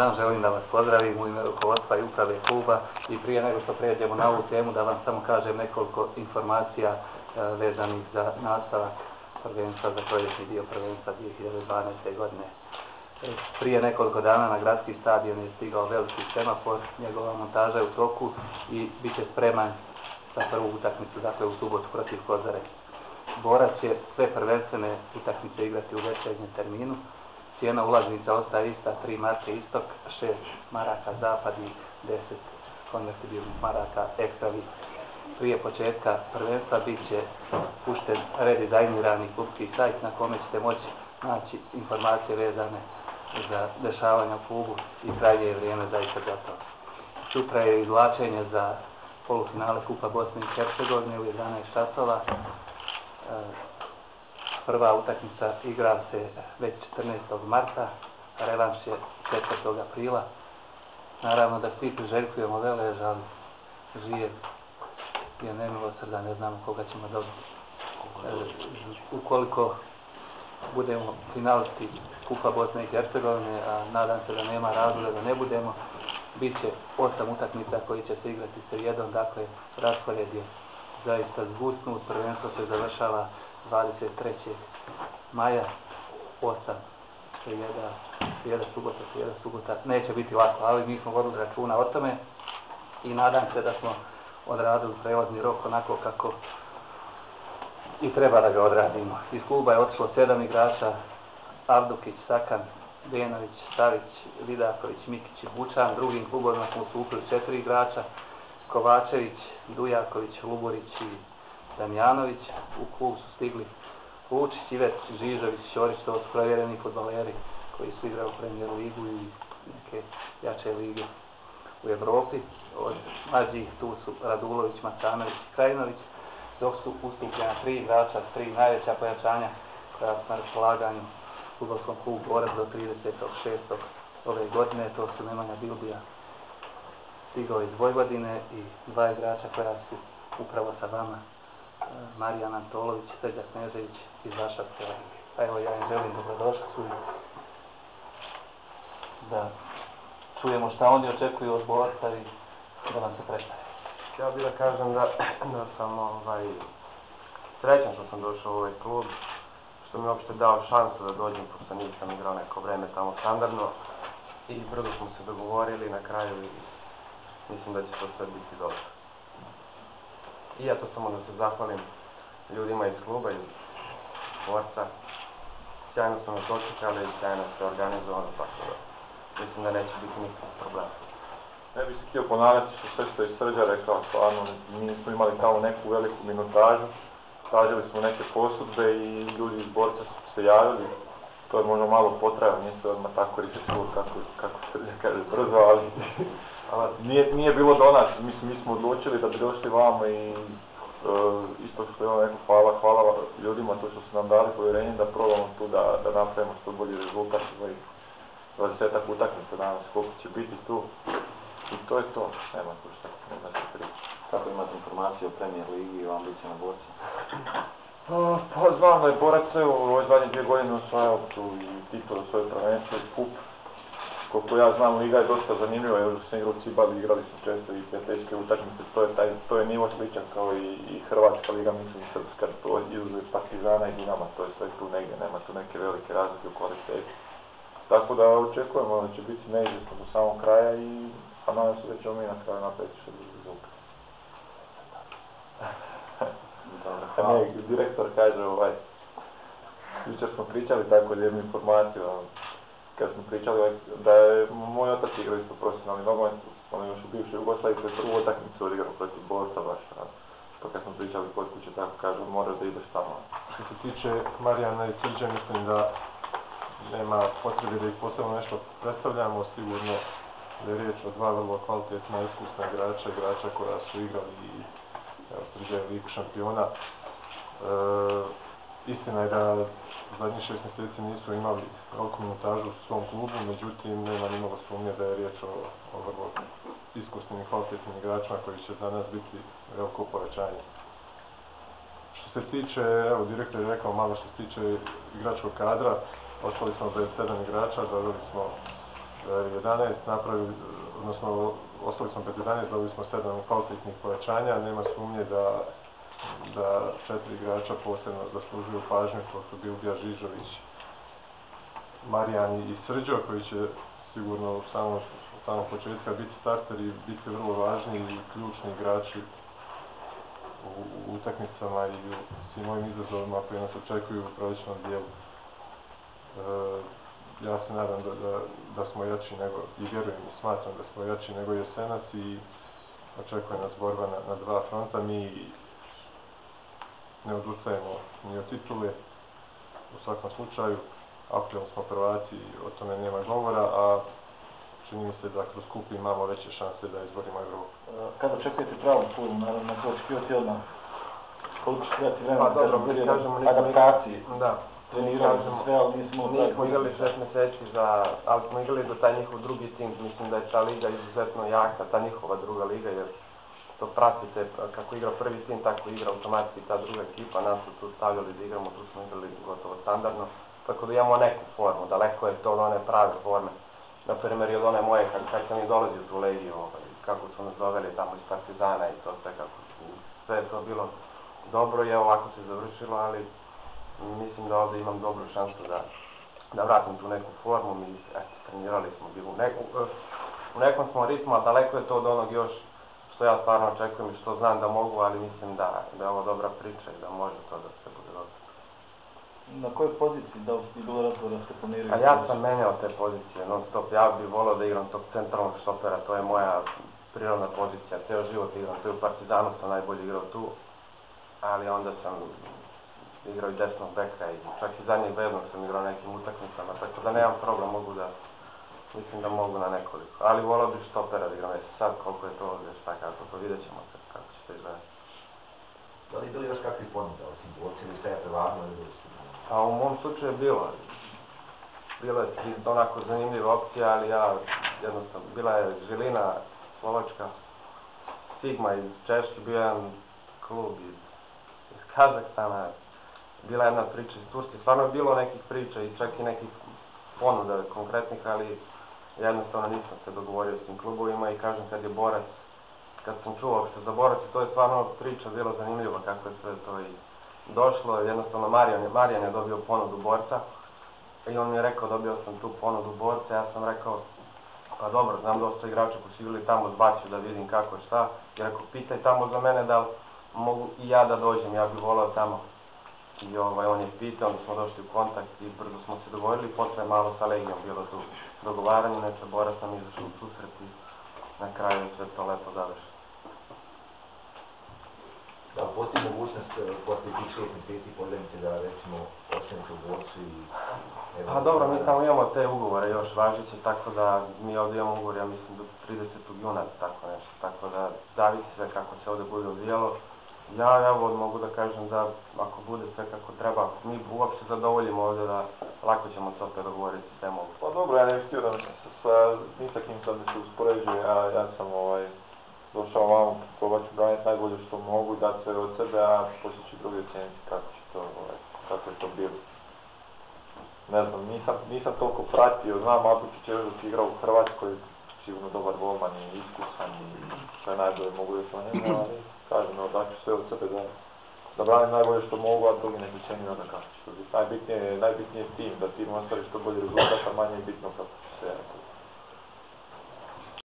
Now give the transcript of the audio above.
dan, želim da vas pozdravim u ime rukovodstva i uprave kluba i prije nego što pređemo na ovu temu da vam samo kažem nekoliko informacija vezanih za nastavak prvenstva, za proljetni dio prvenstva 2012. godine. Prije nekoliko dana na gradski stadion je stigao veliki semafor, njegova montaža je u toku i bit će spreman za prvu utakmicu, dakle u subotu protiv Kozare. Borac će sve prvenstvene utakmice igrati u večernjem terminu. Cijena ulaznica ostaje ista, 3 marke istok, 6 maraka zapad i 10 konvertibilnih maraka ekstra vid. Prije početka prvenstva bit će pušten redizajnirani klubski sajt na kome ćete moći naći informacije vezane za dešavanja u klubu i krajnje je vrijeme zaista gotovo. Sutra je izvlačenje za polufinale Kupa Bosne i Hercegovine u 11 časova. Prva utakmica igra se već 14. marta, revanš je 4. aprila. Naravno da svi priželjkujemo velež, ali živ je nemilosrdan, ne znamo koga ćemo dobiti. Ukoliko budemo finalisti Kupa Bosne i Hercegovine, a nadam se da nema razloga da ne budemo, bit će 8 utakmica koji će se igrati srijedom, dakle raspored je zaista zgusnut. Prvenstvo se završava 23. maja, 8 srijeda, subota, neće biti lako, ali mi smo vodili računa o tome i nadam se da smo odradili prelazni rok onako kako i treba da ga odradimo. Iz kluba je otišlo 7 igrača: Avdukić, Sakan, Benović, Savić, Vidaković, Mikić i Bučan. Drugim klubovima smo ustupili 4 igrača: Kovačević, Dujaković, Luburić i Damjanović. U klub su stigli Lučić, Ivec, Žižović, Ćorić, to su provjereni fudbaleri koji su igrali u Premier ligu i neke jače lige u Evropi. Od mlađih tu su Radulović, Matanović i Krajinović, dok su ustupljena 3 igrača, 3 najveća pojačanja koja su na raspolaganju fudbalskom klubu Borac do 36. ove godine. To su Nemanja Bilbija, stigao iz Vojvodine, i 2 igrača koja su upravo sa vama, Marijan Antolović i Knežević iz Varšavske lige. Pa evo, ja im želim dobrodošlicu da čujemo šta oni očekuju od borca i da nam se predstavi. Ja bih da kažem da sam srećan što sam došao u ovaj klub, što mi je uopšte dao šansu da dođem, pošto nisam igrao neko vreme tamo standardno i brzo smo se dogovorili na kraju i mislim da će to sve biti dobro. I ja to samo da se zahvalim ljudima iz kluba, iz Borca. Sjajno smo nas očekali i sjajno se organizovano, tako da mislim da neće biti nikakvih problema. Ne bih se htio ponavljati sve što je Srđa rekao, stvarno, mi nismo imali tamo neku veliku minutažu, tražili smo neke posudbe i ljudi iz Borca su se javili. To je možda malo potrajalo, nije se odmah tako riješilo kako Srđa kaže brzo, ali nije bilo do nas. Mi smo odlučili da bi došli vamo i isto što je neko hvala ljudima to što su nam dali povjerenje da probamo tu da napravimo što bolji rezultat svojih 20-ak utakmica danas, koliko će biti tu. I to je to, nema tu šta, ne znači priča. Kako imate informacije o Premier ligi i o ambicijama Borca? Pa znam da je Borac u ove zadnje 2 godine osvajao tu i titul za svoje prvenstvo i kup. Koliko ja znam, liga je dosta zanimljiva, jer sam igrao u Cibali, igrali smo često i prijateljske utakmice, to je nivo sličan kao i Hrvatska liga, mislim i Srpska, to je izuzev Partizana i Dinama, to je sve tu negdje, nema tu neke velike razlike u kvaliteti. Tako da očekujemo da će biti neizvjesno do samog kraja i nadam se da ćemo mi na kraju napraviti što drugi rezultat. Direktor kaže jučer smo pričali tako jednu informaciju, kad smo pričali da je moj otac igrao isto profesionalni nogomet, on je još u bivšoj Jugoslaviji, to je prvu utakmicu odigrao protiv Borca baš. To kad smo pričali kod kuće, tako kaže, moraš da ideš tamo. Što se tiče Marijana i Srđe, mislim da nema potrebe da ih posebno nešto predstavljamo, sigurno da je riječ o 2 vrlo kvalitetna iskusna igrača koja su igrali i Srđe je ligu šampiona. Istina je da zadnjih 6 mjeseci nisu imali veliku minutažu u svom klubu, međutim nema nimalo sumnje da je riječ o vrlo iskusnim i kvalitetnim igračima koji će za nas biti veliko povećanje. Što se tiče, evo direktor je rekao malo što se tiče igračkog kadra, ostali smo bez 7 igrača, doveli smo 11 napravili, odnosno ostali smo 11, dobili smo 7 kvalitetnih pojačanja, nema sumnje da 4 igrača posebno zaslužuju pažnju, to su Bilbija, Žižović, Marijan i Srđo, koji će sigurno u samog početka biti starteri i biti vrlo važni i ključni igrači u utakmicama i u svim ovim izazovima koji nas očekuju u proličnom dijelu. Ja se nadam da smo jači nego, i vjerujem i smatram da smo jači nego jesenas i očekuje nas borba na dva fronta. Mi ne odustajemo ni od titule, u svakom slučaju, aktualni smo prvaci i o tome nema govora, a čini mi se da kroz kup imamo veće šanse da izborimo Evropu. Kada očekujete pravu formu, naravno, kako očekivati odmah? Koliko će trebati vremena? Pa dobro, mi kažemo adaptaciji. Da. Trenirali smo sve, ali nismo igrali 6 mjeseci ali smo igrali do taj njihov drugi tim. Mislim da je ta liga izuzetno jaka, ta njihova druga liga, jer to pratite kako igra prvi tim, tako igra automatski ta druga ekipa. Nas su tu stavljali da igramo, tu smo igrali gotovo standardno. Tako da imamo neku formu, daleko je to od one prave forme. Na primjer, od one moje, kad sam i dolazio u tu legiju, kako su nas doveli tamo iz Partizana i to sve kako. Sve je to bilo dobro i ovako se završilo, ali mislim da ovdje imam dobru šansu da vratim tu neku formu. Mi trenirali smo, u nekom smo ritmu, ali daleko je to od onog još što ja stvarno očekujem i što znam da mogu, ali mislim da je ovo dobra priča i da može to da se bude dobro. Na kojoj poziciji da bi bilo razgovor da se planiraju? A ja sam menjao te pozicije non stop. Ja bih volio da igram tog centralnog štopera, to je moja prirodna pozicija. Ceo život igram, to je u Partizanu sam najbolje igrao tu, ali onda sam igrao i desnog beka i čak i zadnjeg bednog sam igrao nekim utakmicama, tako da nemam problem, mislim da mogu na nekoliko. Ali volio bih štopera da igram, sad koliko je to ovdje, šta kako, to vidjet ćemo se kako će se izgledati. Da li je bilo još kakvi ponuda, osim borci ili sve je prevagno ili bilo? A u mom slučaju je bilo. Bila je onako zanimljiva opcija, ali ja jednostavno, bila je Žilina, Slovačka, Sigma iz Češke, bio jedan klub iz Kazahstana, bila jedna priča iz Turske, stvarno je bilo nekih priča i čak i nekih ponuda konkretnih, ali jednostavno nisam se dogovorio s tim klubovima i kažem kad sam čuo se za borac, to je stvarno priča bila zanimljiva kako je sve to i došlo, jednostavno Marijan je dobio ponudu borca i on mi je rekao dobio sam tu ponudu borca, ja sam rekao pa dobro, znam dosta igrača koji su bili tamo, zbaću da vidim kako je šta, i rekao pitaj tamo za mene da li mogu i ja da dođem, ja bih volao tamo. I on je pitao, onda smo došli u kontakt i brzo smo se dogovorili, posle malo sa Legijom bilo tu dogovaranje, neče borac nam izašao u susret i na kraju sve to lepo završeno. Da, postoji mogućnost poslije tih 6 mjeseci podlemite da recimo ostanete u borcu i... Pa dobro, mi tamo imamo te ugovore još važeće, tako da mi ovdje imamo ugovor, ja mislim do 30. juna, tako nešto, tako da zavisi sve kako se ovdje bude odvijalo. Ja evo mogu da kažem da ako bude sve kako treba, mi uopšte zadovoljimo ovdje da lako ćemo se opet dogovoriti s svem ovdje. Pa dobro, ja ne bih htio da sa nisakim sam da se uspoređuje, ja sam došao vam, probat ću braniti najbolje što mogu, dati sve od sebe, a poslije ću drugi oceniti kako je to bilo. Ne znam, nisam toliko pratio, znam Atučić je još dok igrao u Hrvatskoj, sigurno dobar golman i iskusan i sve najbolje mogu još o njemu, ali kažem, daću sve od sebe da branim najbolje što mogu, a drugi nek ocjenju onda kako će to biti. Najbitnije je tim, da tim ostvari što bolji rezultat, a manje je bitno kako će se